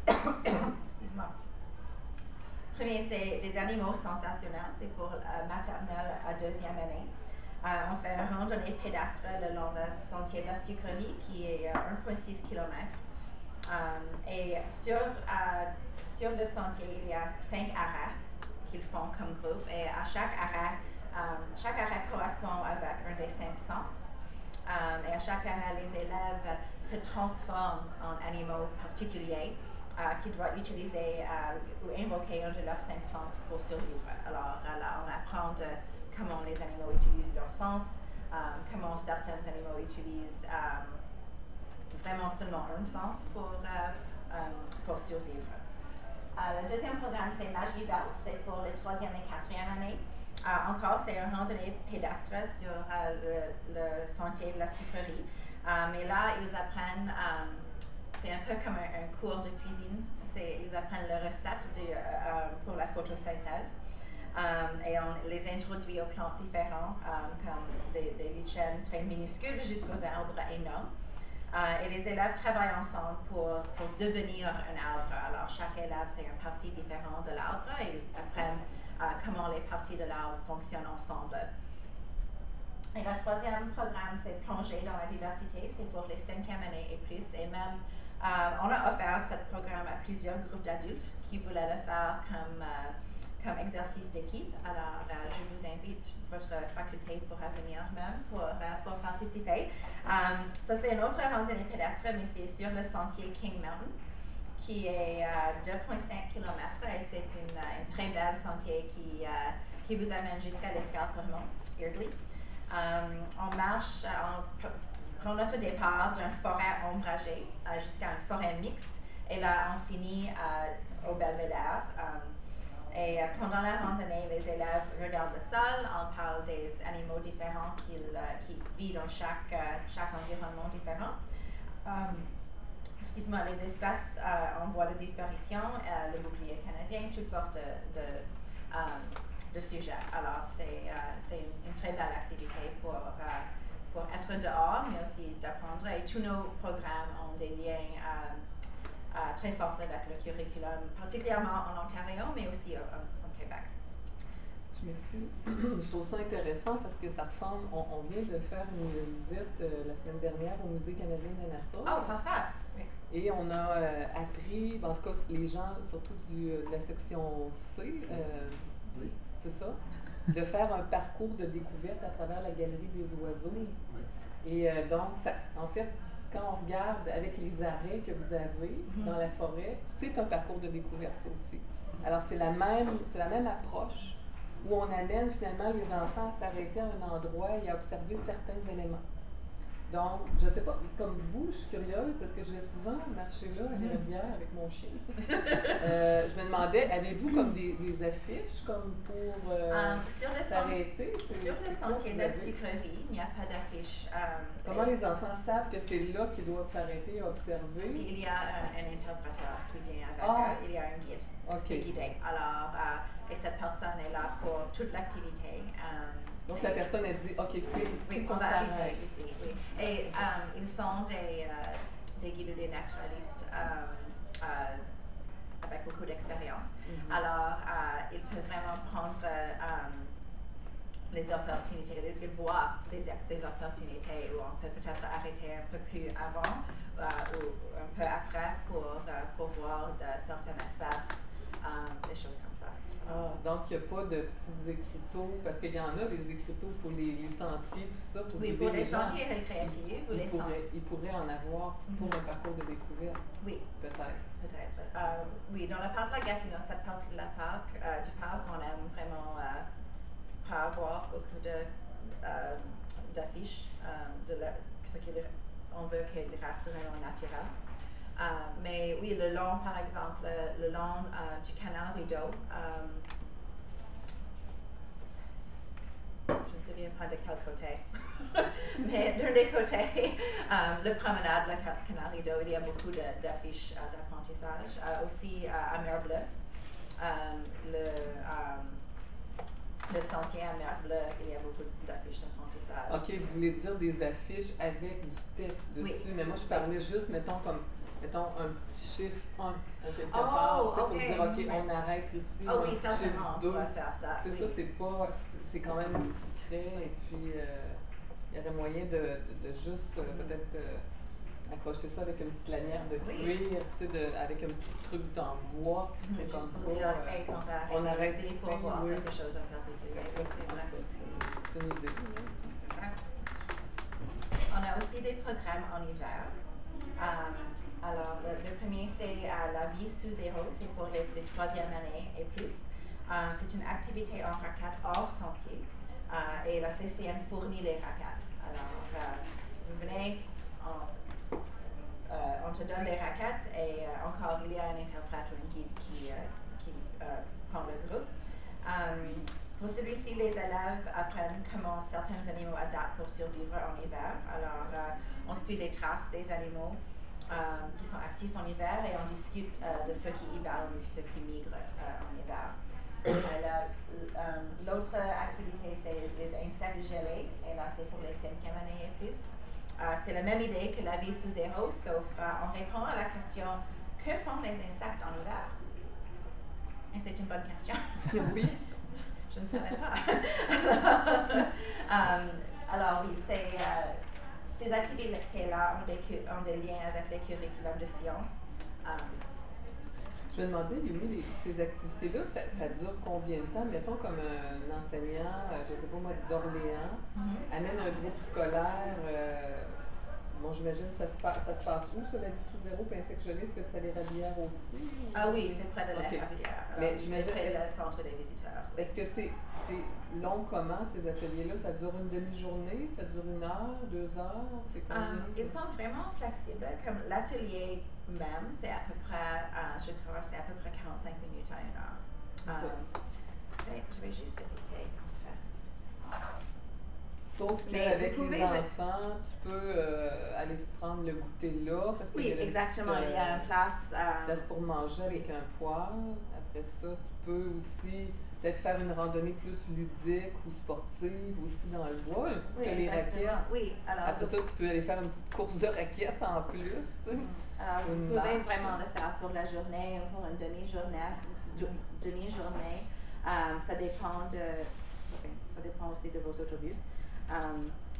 Excuse-moi. Premier, c'est des animaux sensationnels, c'est pour maternelle à deuxième année. On fait une randonnée pédestre le long du sentier de la sucrerie qui est 1,6 km. Et sur le sentier, il y a 5 arrêts qu'ils font comme groupe et à chaque arrêt correspond avec un des 5 sens. Et à chaque arrêt, les élèves se transforment en animaux particuliers qu'ils doivent utiliser ou invoquer un de leurs 5 sens pour survivre. Alors on apprend comment les animaux utilisent leurs sens, comment certains animaux utilisent vraiment seulement un sens pour survivre. Le deuxième programme, c'est Magivel, c'est pour les troisième et quatrième années. Encore, c'est une randonnée pédestre sur le sentier de la sucrerie. Mais là, ils apprennent, c'est un peu comme un cours de cuisine. Ils apprennent les recettes pour la photosynthèse. Et on les introduit aux plantes différentes, comme des lichens très minuscules jusqu'aux arbres énormes. Et les élèves travaillent ensemble pour devenir un arbre. Alors, chaque élève, c'est une partie différente de l'arbre et ils apprennent comment les parties de l'arbre fonctionnent ensemble. Et le troisième programme, c'est Plonger dans la diversité. C'est pour les 5e années et plus. Et même, on a offert ce programme à plusieurs groupes d'adultes qui voulaient le faire comme exercice d'équipe. Alors, je vous invite, votre faculté pourra venir même pour participer. Ça, c'est une autre randonnée pédestre, mais c'est sur le sentier King Mountain, qui est 2,5 km et c'est une très belle sentier qui vous amène jusqu'à l'escarpement Eardley. On marche, on prend notre départ d'une forêt ombragée jusqu'à une forêt mixte et là, on finit au belvédère. Et pendant la randonnée, les élèves regardent le sol, on parle des animaux différents qui vivent dans chaque environnement différent. Excuse-moi, les espèces en voie de disparition, le bouclier canadien, toutes sortes de sujets. Alors, c'est une très belle activité pour être dehors, mais aussi d'apprendre. Et tous nos programmes ont des liens très forte avec le curriculum, particulièrement en Ontario, mais aussi au Québec. Je m'excuse. Je trouve ça intéressant parce que ça ressemble, on vient de faire une visite la semaine dernière au Musée canadien de la nature. Oh, parfait! Oui. Et on a appris, en tout cas les gens, surtout de la section C, oui. C'est ça, de faire un parcours de découverte à travers la galerie des oiseaux. Oui. Et donc, en fait, quand on regarde avec les arrêts que vous avez dans la forêt, c'est un parcours de découverte aussi. Alors, c'est la même approche où on amène finalement les enfants à s'arrêter à un endroit et à observer certains éléments. Donc, je ne sais pas, comme vous, je suis curieuse parce que je vais souvent marcher là à la rivière avec mon chien. Je me demandais, avez-vous comme des affiches comme pour s'arrêter? Sur le sentier de la sucrerie, il n'y a pas d'affiche. Comment les enfants savent que c'est là qu'ils doivent s'arrêter et observer? Parce qu'il y a un interpréteur qui vient avec eux, il y a un guide. C'est guidé. Alors, et cette personne est là pour toute l'activité. Donc la personne a dit, OK, oui, on va arrêter ici. Oui. Et ils sont des guides ou des naturalistes avec beaucoup d'expérience. Alors, ils peuvent vraiment prendre les opportunités, ils voient des opportunités où on peut peut-être arrêter un peu plus avant ou un peu après pour voir certaines espèces, des choses comme ça. Ah, donc il n'y a pas de petits écriteaux, parce qu'il y en a des écriteaux pour les sentiers, tout ça. Pour les sentiers récréatifs. Ils pourraient en avoir pour un parcours de découverte. Oui. Peut-être. Oui, dans la partie de la Gatineau, cette partie de la du parc, on aime vraiment pas avoir beaucoup d'affiches de ce qu'on veut qu'il reste vraiment naturel. Mais oui, le long, par exemple, le long du canal Rideau, je ne me souviens pas de quel côté, mais d'un des côtés, le promenade, le canal Rideau, il y a beaucoup d'affiches d'apprentissage. Aussi à Mer Bleue, le sentier à Mer Bleue, il y a beaucoup d'affiches d'apprentissage. OK, vous voulez dire des affiches avec du texte dessus, mais moi je parlais juste, mettons, comme mettons, un petit chiffre 1 quelque Oh, part, tu sais, pour ok. dire, OK, on arrête ici, Oh un oui, petit certainement, chiffre on 2. pourrait faire ça. C'est Oui. ça, c'est quand même discret, et puis il y aurait moyen de juste peut-être accrocher ça avec une petite lanière de Oui. cuir, tu sais, avec un petit truc en bois, qui serait Juste comme pour dire, hey, on va on arrête arrêter ici pour ici, voir oui. quelque chose en particulier. Oui, c'est vrai. C'est une idée. C'est vrai. On a aussi des programmes en hiver. Alors, le premier, c'est la vie sous zéro, c'est pour les troisième année et plus. C'est une activité en raquette hors sentier et la CCN fournit les raquettes. Alors, vous venez, on te donne les raquettes et encore il y a un interprète ou un guide qui prend le groupe. Pour celui-ci, les élèves apprennent comment certains animaux adaptent pour survivre en hiver. Alors, on suit les traces des animaux qui sont actifs en hiver et on discute de ceux qui hibernent ou ceux qui migrent en hiver. L'autre activité, c'est les insectes gelés, et là, c'est pour les 5e années et plus. C'est la même idée que la vie sous zéro, sauf on répond à la question que font les insectes en hiver? Et c'est une bonne question. Oui. Je ne savais pas. Alors oui, ces activités-là ont des liens avec les curriculums de sciences. Je me demandais, Yumi, ces activités-là, ça dure combien de temps? Mettons comme un enseignant, je ne sais pas moi, d'Orléans, amène un groupe scolaire. Bon, j'imagine que ça se passe où, ça, la vie sous zéro, puis insectes gelés? Est-ce que c'est à l'Érablière aussi? Ah oui, c'est près de l'Érablière. Mais c'est près du centre des visiteurs. Est-ce que c'est long comment, ces ateliers-là? Ça dure une demi-journée? Ça dure 1 heure, 2 heures? C'est combien? Ils sont vraiment flexibles. Comme l'atelier même, c'est à peu près, je crois, c'est à peu près 45 minutes à 1 heure. Je vais juste vérifier, en fait. Sauf qu'avec les enfants, tu peux aller prendre le goûter là. Parce oui, exactement. Il y a une place pour manger avec un poêle. Après ça, tu peux aussi peut-être faire une randonnée plus ludique ou sportive aussi dans le bois. Oui, les raquettes. Oui, alors, après ça, tu peux aller faire une petite course de raquettes en plus. Alors, vous pouvez vraiment le faire pour la journée ou pour une demi-journée. Ça dépend aussi de vos autobus.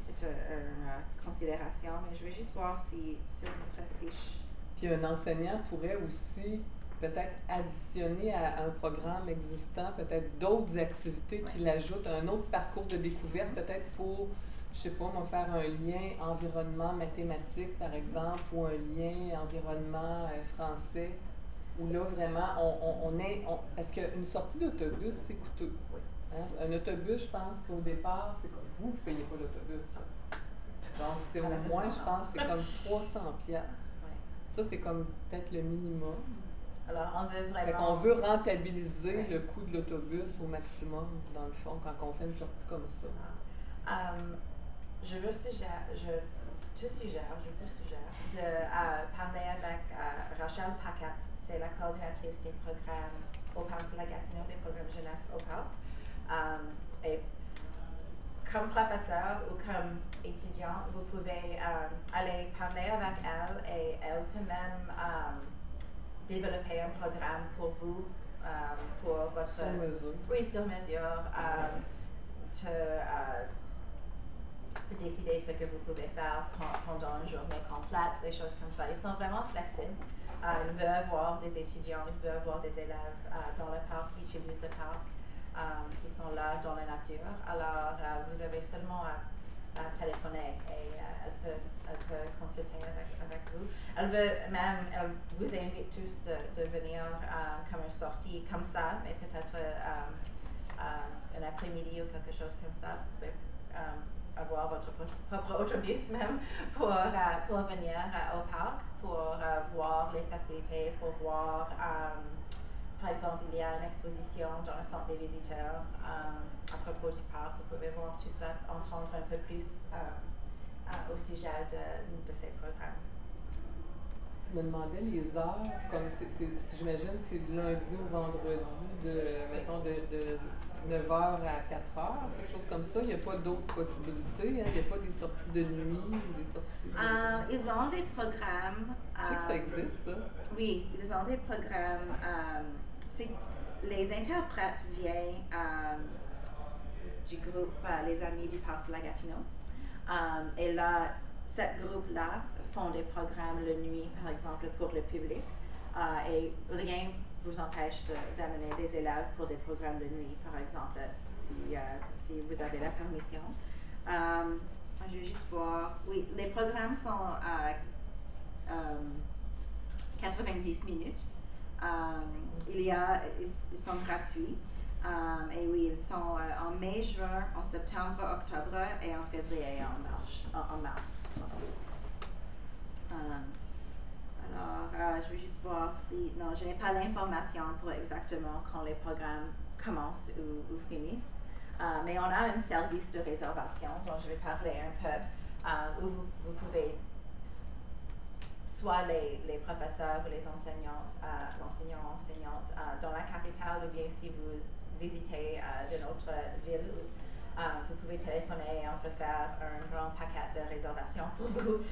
C'est une considération, mais je vais juste voir si sur notre fiche. Puis un enseignant pourrait aussi peut-être additionner à un programme existant, peut-être d'autres activités qu'il ajoute, un autre parcours de découverte, peut-être pour, je sais pas, moi, faire un lien environnement mathématique, par exemple, ou un lien environnement français, où là, vraiment, parce qu'une sortie d'autobus, c'est coûteux. Oui. Hein? Un autobus, je pense qu'au départ, c'est comme vous ne payez pas l'autobus. Donc, c'est au moins, je pense, c'est comme 300 piastres. Oui. Ça, c'est comme peut-être le minimum. Alors, on veut vraiment... Fait qu'on veut rentabiliser le coût de l'autobus au maximum, dans le fond, quand on fait une sortie comme ça. Je vous suggère de parler avec Rachel Paquette. C'est la coordinatrice des programmes au Parc de la Gatineau, des programmes jeunesse au Parc. Et comme professeur ou comme étudiant, vous pouvez aller parler avec elle et elle peut même développer un programme pour vous, pour votre... Sur mesure. Oui, sur mesure. Décider ce que vous pouvez faire pendant une journée complète, des choses comme ça. Ils sont vraiment flexibles. Ils veulent avoir des étudiants, ils veulent avoir des élèves dans le parc qui utilisent le parc, qui sont là dans la nature. Alors, vous avez seulement à téléphoner et elle peut consulter avec vous. Elle vous invite tous de venir comme une sortie comme ça, mais peut-être un après-midi ou quelque chose comme ça. Vous pouvez avoir votre propre autobus même pour venir au parc, pour voir les facilités, pour voir, par exemple, il y a une exposition dans le centre des visiteurs à propos du parc. Vous pouvez voir tout ça, entendre un peu plus au sujet de ces programmes. Je me demandais les heures, comme j'imagine c'est du lundi au vendredi, mettons de 9h à 4h, quelque chose comme ça. Il n'y a pas d'autres possibilités, hein? Il n'y a pas des sorties de nuit ou des sorties Ils ont des programmes. Je sais que ça existe, ça. Oui, ils ont des programmes. Les interprètes viennent du groupe Les Amis du Parc de la Gatineau. Et là, ce groupe-là font des programmes la nuit, par exemple, pour le public. Et rien ne vous empêche d'amener des élèves pour des programmes de nuit, par exemple, si vous avez la permission. Je vais juste voir. Oui, les programmes sont 90 minutes. Ils sont gratuits. Et oui, ils sont en mai, juin, en septembre, octobre et en février et en mars. Alors, je vais juste voir si... Non, je n'ai pas l'information pour exactement quand les programmes commencent ou finissent. Mais on a un service de réservation dont je vais parler un peu, où vous pouvez, soit les professeurs ou les enseignantes dans la capitale, ou bien si vous visitez d'une autre ville, vous pouvez téléphoner et on peut faire un grand paquet de réservations pour vous,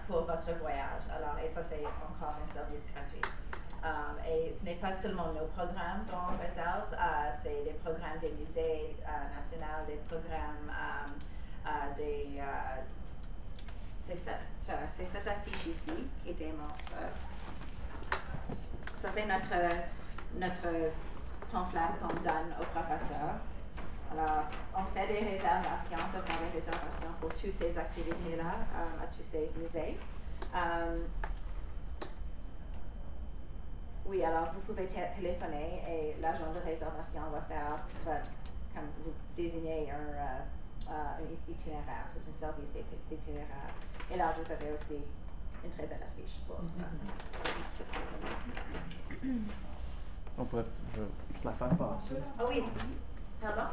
pour votre voyage. Alors, et ça, c'est encore un service gratuit. Et ce n'est pas seulement nos programmes dont on réserve, c'est des programmes des musées nationaux, des programmes c'est cette affiche ici qui démontre. Ça, c'est notre pamphlet qu'on donne aux professeurs. Alors, on fait des réservations, on peut faire des réservations pour toutes ces activités-là, à tous ces musées. Oui, alors vous pouvez téléphoner et l'agent de réservation va comme vous désigner un itinéraire, c'est un service d'itinéraire. Et là, vous avez aussi une très belle affiche pour On pourrait la faire passer. Oh oui, pardon?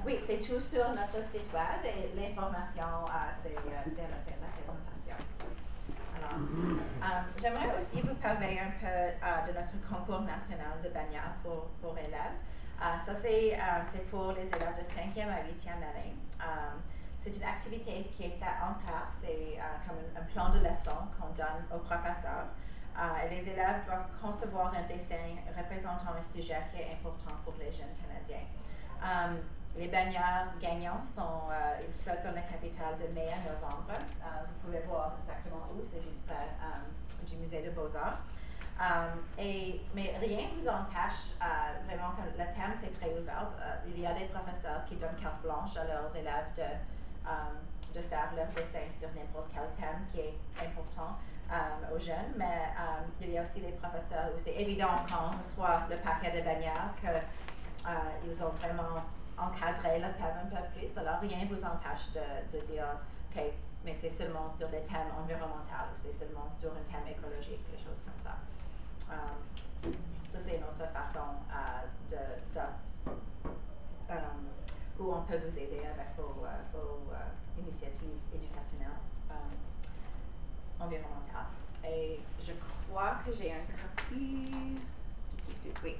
Oui, c'est tout sur notre site web et l'information, c'est à la présentation. Alors, j'aimerais aussi vous parler un peu de notre concours national de bagnard pour élèves. Ça, c'est pour les élèves de 5e à 8e année. C'est une activité qui est faite en classe, c'est comme un plan de leçon qu'on donne aux professeurs. Et les élèves doivent concevoir un dessin représentant un sujet qui est important pour les jeunes Canadiens. Les bagnards gagnants ils flottent dans la capitale de mai à novembre. Vous pouvez voir exactement où, c'est juste près du musée de Beaux-Arts. Mais rien ne vous empêche, vraiment, que le thème c'est très ouvert. Il y a des professeurs qui donnent carte blanche à leurs élèves de faire leur dessin sur n'importe quel thème qui est important aux jeunes, mais il y a aussi des professeurs où c'est évident quand on reçoit le paquet de bagnards qu'ils ont vraiment encadré le thème un peu plus. Alors rien ne vous empêche de dire ok, mais c'est seulement sur les thèmes environnementaux, c'est seulement sur un thème écologique, des choses comme ça. Ça, c'est une autre façon où on peut vous aider avec vos initiatives éducationnelles environnementales. Et je crois que j'ai un copie. Oui.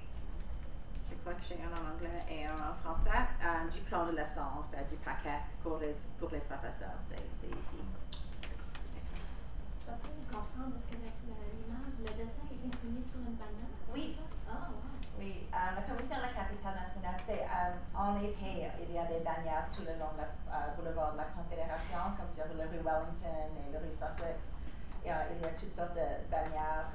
Je crois que j'ai un en anglais et un en français du plan de leçon, en fait, du paquet pour les professeurs. C'est ici. Je suis de comprendre parce que l'image, le dessin est imprimé sur une bannière. Oui. Ah, wow. Oui, la Commission de la capitale nationale, c'est en été, il y a des bannières tout le long du boulevard de la Confédération, comme sur la rue Wellington et la rue Sussex. Il y a toutes sortes de bannières.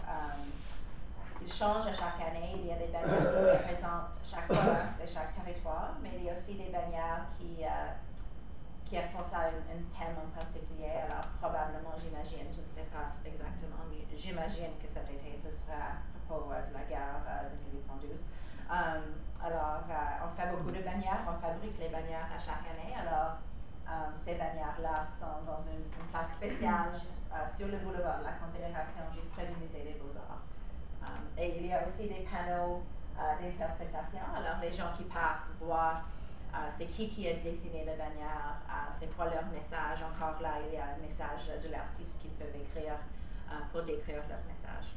Ils changent à chaque année. Il y a des bannières qui représentent chaque province et chaque territoire, mais il y a aussi des bannières qui apportent un thème en particulier. Alors, probablement, j'imagine, je ne sais pas exactement, mais j'imagine que cet été, ce sera à propos de la guerre de 1812. Alors, on fait beaucoup de bannières, on fabrique les bannières à chaque année. Alors, ces bannières-là sont dans une place spéciale sur le boulevard de la Confédération, juste près du musée des Beaux-Arts. Et il y a aussi des panneaux d'interprétation. Alors, les gens qui passent voient c'est qui a dessiné la bannière, c'est quoi leur message. Encore là, il y a un message de l'artiste qu'ils peuvent écrire pour décrire leur message.